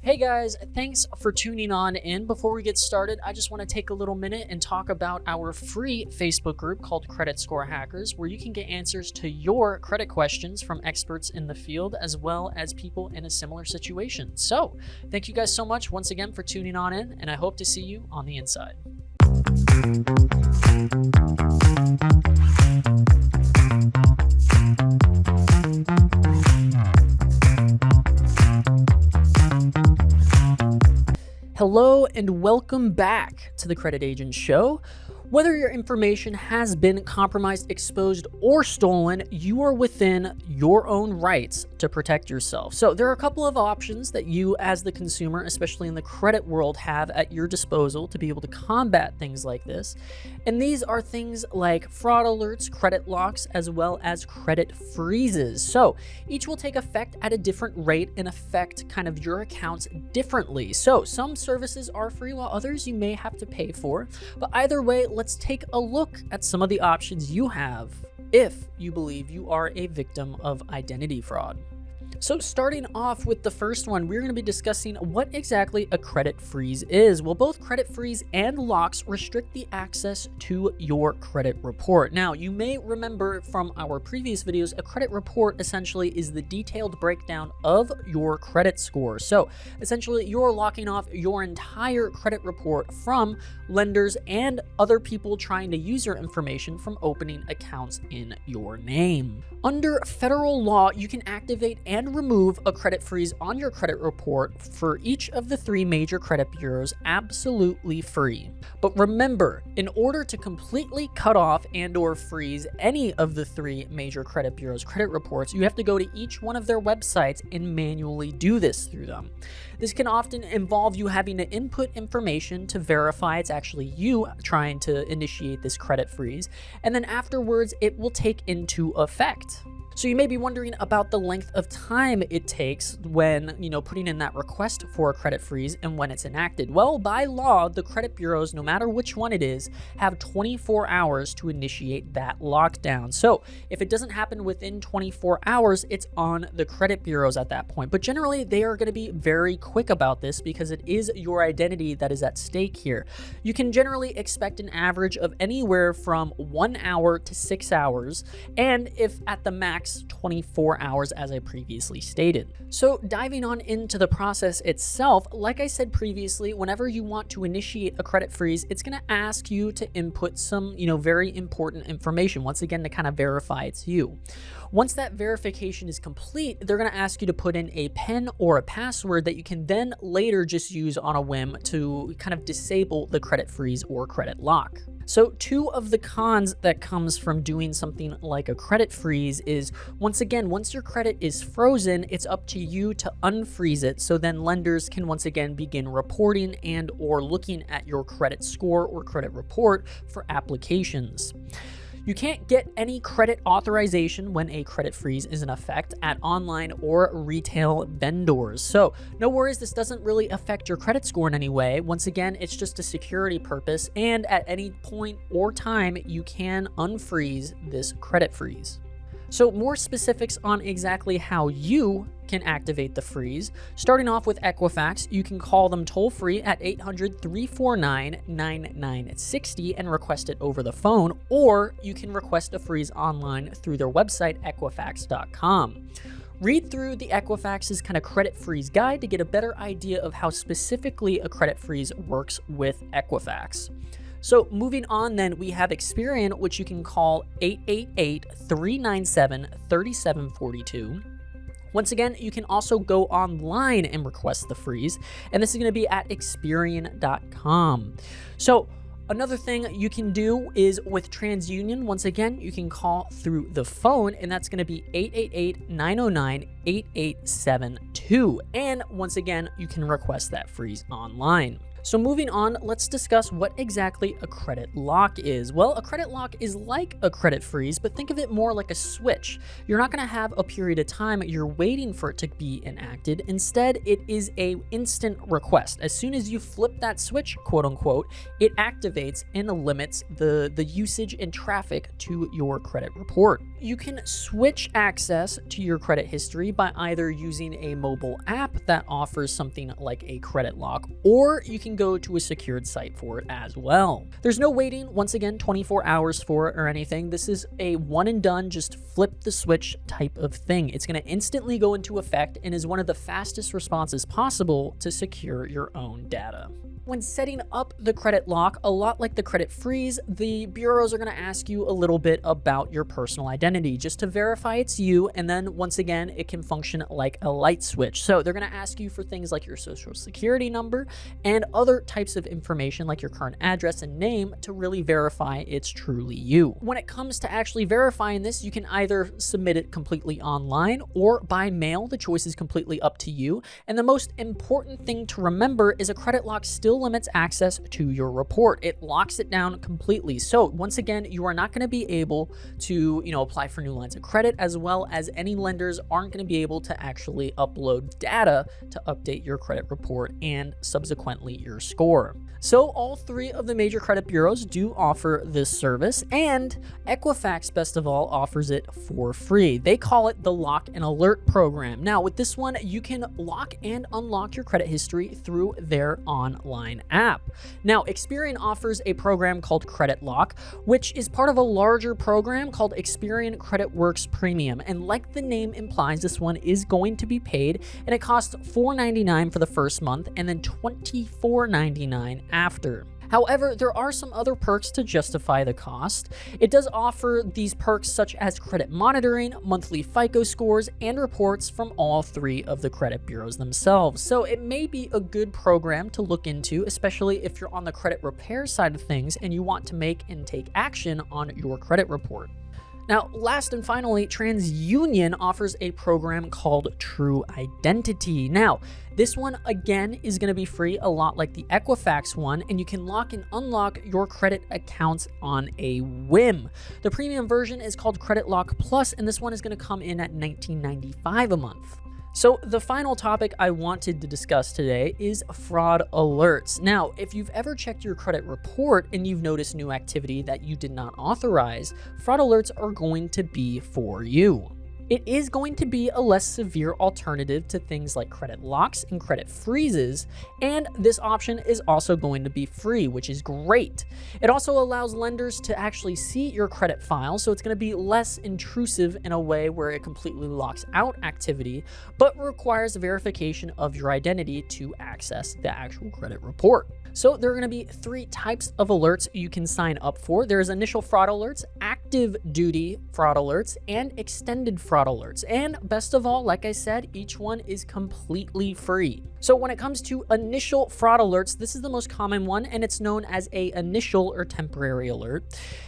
Hey guys, thanks for tuning on in. Before we get started, I just want to take a little minute and talk about our free Facebook group called Credit Score Hackers, where you can get answers to your credit questions from experts in the field as well as people in a similar situation. So, thank you guys so much once again for tuning on in, and I hope to see you on the inside. Hello and welcome back to the Credit Agent Show. Whether your information has been compromised, exposed, or stolen, you are within your own rights to protect yourself. So there are a couple of options that you as the consumer, especially in the credit world, have at your disposal to be able to combat things like this. And these are things like fraud alerts, credit locks, as well as credit freezes. So each will take effect at a different rate and affect kind of your accounts differently. So some services are free while others you may have to pay for. But either way, let's take a look at some of the options you have if you believe you are a victim of identity fraud. So starting off with the first one, we're going to be discussing what exactly a credit freeze is. Well, both credit freeze and locks restrict the access to your credit report. Now, you may remember from our previous videos, a credit report essentially is the detailed breakdown of your credit score. So essentially, you're locking off your entire credit report from lenders and other people trying to use your information from opening accounts in your name. Under federal law, you can activate and remove a credit freeze on your credit report for each of the three major credit bureaus absolutely free. But remember, in order to completely cut off and or freeze any of the three major credit bureaus' credit reports, you have to go to each one of their websites and manually do this through them. This can often involve you having to input information to verify it's actually you trying to initiate this credit freeze, and then afterwards it will take into effect. So you may be wondering about the length of time it takes when, putting in that request for a credit freeze and when it's enacted. Well, by law, the credit bureaus, no matter which one it is, have 24 hours to initiate that lockdown. So if it doesn't happen within 24 hours, it's on the credit bureaus at that point. But generally, they are going to be very quick about this because it is your identity that is at stake here. You can generally expect an average of anywhere from 1 hour to 6 hours, and if at the max, 24 hours as I previously stated. So diving on into the process itself, like I said previously, whenever you want to initiate a credit freeze, it's going to ask you to input some, very important information, once again, to kind of verify it's you. Once that verification is complete, they're going to ask you to put in a PIN or a password that you can then later just use on a whim to kind of disable the credit freeze or credit lock. So two of the cons that comes from doing something like a credit freeze is, once again, once your credit is frozen, it's up to you to unfreeze it, so then lenders can once again begin reporting and or looking at your credit score or credit report for applications. You can't get any credit authorization when a credit freeze is in effect at online or retail vendors. So no worries, this doesn't really affect your credit score in any way. Once again, it's just a security purpose, and at any point or time, you can unfreeze this credit freeze. So more specifics on exactly how you can activate the freeze. Starting off with Equifax, you can call them toll-free at 800-349-9960 and request it over the phone, or you can request a freeze online through their website, equifax.com. Read through the Equifax's kind of credit freeze guide to get a better idea of how specifically a credit freeze works with Equifax. So moving on then, we have Experian, which you can call 888-397-3742. Once again, you can also go online and request the freeze, and this is going to be at Experian.com. So another thing you can do is with TransUnion. Once again, you can call through the phone, and that's going to be 888-909-8872. And once again, you can request that freeze online. So moving on, let's discuss what exactly a credit lock is. Well, a credit lock is like a credit freeze, but think of it more like a switch. You're not going to have a period of time you're waiting for it to be enacted. Instead, it is a instant request. As soon as you flip that switch, quote unquote, it activates and limits the usage and traffic to your credit report. You can switch access to your credit history by either using a mobile app that offers something like a credit lock, or you can go to a secured site for it as well. There's no waiting, once again, 24 hours for it or anything. This is a one and done, just flip the switch type of thing. It's going to instantly go into effect and is one of the fastest responses possible to secure your own data. When setting up the credit lock, a lot like the credit freeze, the bureaus are going to ask you a little bit about your personal identity just to verify it's you, and then once again, it can function like a light switch. So they're going to ask you for things like your social security number and other types of information like your current address and name to really verify it's truly you. When it comes to actually verifying this, you can either submit it completely online or by mail. The choice is completely up to you. And the most important thing to remember is a credit lock still limits access to your report. It locks it down completely. So once again, you are not going to be able to, apply for new lines of credit, as well as any lenders aren't going to be able to actually upload data to update your credit report and subsequently your score. So all three of the major credit bureaus do offer this service, and Equifax, best of all, offers it for free. They call it the Lock and Alert program. Now, with this one, you can lock and unlock your credit history through their online app. Now, Experian offers a program called Credit Lock, which is part of a larger program called Experian Credit Works Premium. And like the name implies, this one is going to be paid, and it costs $4.99 for the first month and then $24.99 after. However, there are some other perks to justify the cost. It does offer these perks such as credit monitoring, monthly FICO scores, and reports from all three of the credit bureaus themselves. So it may be a good program to look into, especially if you're on the credit repair side of things and you want to make and take action on your credit report. Now, last and finally, TransUnion offers a program called True Identity. Now, this one, again, is going to be free, a lot like the Equifax one, and you can lock and unlock your credit accounts on a whim. The premium version is called Credit Lock Plus, and this one is going to come in at $19.95 a month. So the final topic I wanted to discuss today is fraud alerts. Now, if you've ever checked your credit report and you've noticed new activity that you did not authorize, fraud alerts are going to be for you. It is going to be a less severe alternative to things like credit locks and credit freezes, and this option is also going to be free, which is great. It also allows lenders to actually see your credit file, so it's going to be less intrusive in a way where it completely locks out activity, but requires verification of your identity to access the actual credit report. So there are going to be three types of alerts you can sign up for. There's initial fraud alerts, active duty fraud alerts, and extended fraud alerts. And best of all, like I said, each one is completely free. So when it comes to initial fraud alerts, this is the most common one, and it's known as a initial or temporary alert.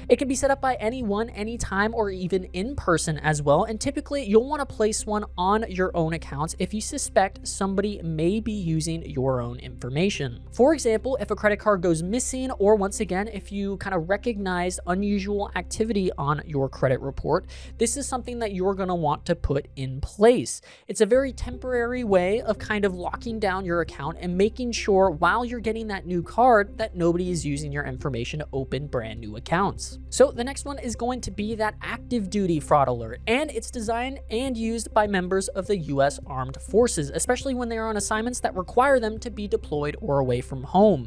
It can be set up by anyone, anytime, or even in person as well. And typically you'll want to place one on your own accounts if you suspect somebody may be using your own information. For example, if a credit card goes missing, or once again, if you kind of recognize unusual activity on your credit report, this is something that you're going to want to put in place. It's a very temporary way of kind of locking down your account and making sure while you're getting that new card that nobody is using your information to open brand new accounts. So the next one is going to be that active duty fraud alert, and it's designed and used by members of the U.S. Armed Forces, especially when they are on assignments that require them to be deployed or away from home.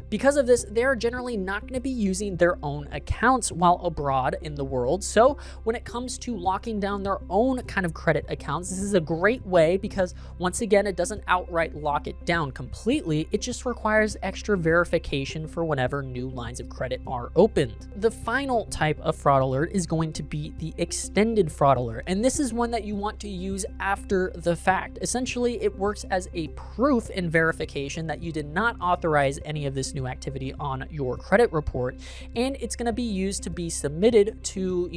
Because of this, they're generally not going to be using their own accounts while abroad in the world. So when it comes to locking down their own kind of credit accounts, this is a great way because once again, it doesn't outright lock it down completely. It just requires extra verification for whenever new lines of credit are opened. The final type of fraud alert is going to be the extended fraud alert. And this is one that you want to use after the fact. Essentially, it works as a proof and verification that you did not authorize any of this new activity on your credit report, and it's going to be used to be submitted to,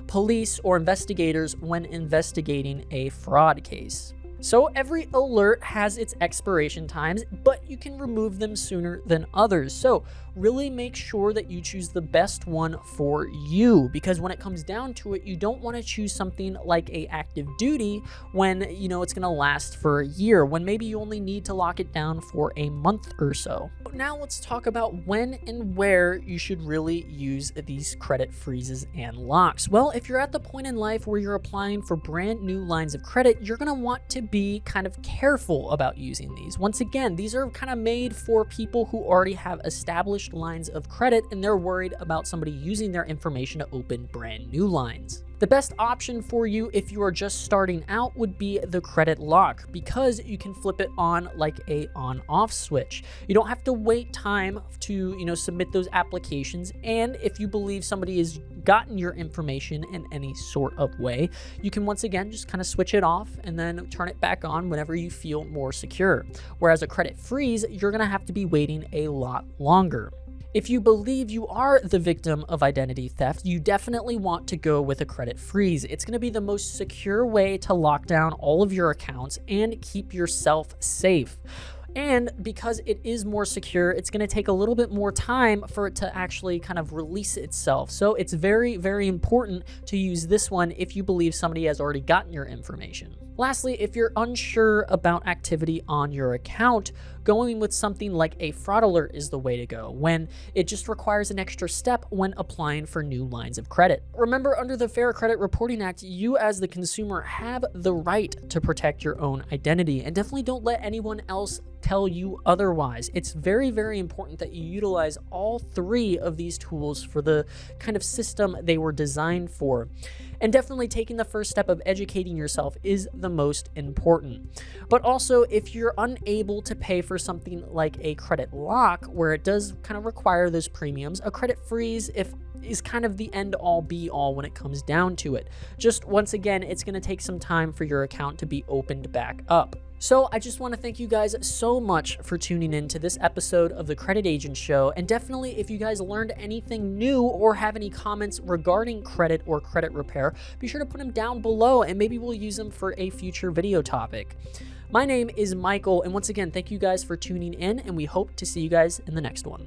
police or investigators when investigating a fraud case. So every alert has its expiration times, but you can remove them sooner than others. So really make sure that you choose the best one for you, because when it comes down to it, you don't want to choose something like a active duty when it's going to last for a year, when maybe you only need to lock it down for a month or so. Now let's talk about when and where you should really use these credit freezes and locks. Well, if you're at the point in life where you're applying for brand new lines of credit, you're going to want to be kind of careful about using these. Once again, these are kind of made for people who already have established lines of credit and they're worried about somebody using their information to open brand new lines. The best option for you if you are just starting out would be the credit lock, because you can flip it on like a on-off switch. You don't have to wait time to submit those applications, and if you believe somebody has gotten your information in any sort of way, you can once again just kind of switch it off and then turn it back on whenever you feel more secure. Whereas a credit freeze, you're going to have to be waiting a lot longer. If you believe you are the victim of identity theft, you definitely want to go with a credit freeze. It's going to be the most secure way to lock down all of your accounts and keep yourself safe. And because it is more secure, it's going to take a little bit more time for it to actually kind of release itself. So it's very, very important to use this one if you believe somebody has already gotten your information. Lastly, if you're unsure about activity on your account, going with something like a fraud alert is the way to go, when it just requires an extra step when applying for new lines of credit. Remember, under the Fair Credit Reporting Act, you as the consumer have the right to protect your own identity, and definitely don't let anyone else tell you otherwise. It's very, very important that you utilize all three of these tools for the kind of system they were designed for. And definitely taking the first step of educating yourself is the most important. But also, if you're unable to pay for something like a credit lock, where it does kind of require those premiums, a credit freeze is kind of the end all be all when it comes down to it. Just once again, it's going to take some time for your account to be opened back up. So I just want to thank you guys so much for tuning in to this episode of the Credit Agent Show. And definitely, if you guys learned anything new or have any comments regarding credit or credit repair, be sure to put them down below and maybe we'll use them for a future video topic. My name is Michael, and once again, thank you guys for tuning in, and we hope to see you guys in the next one.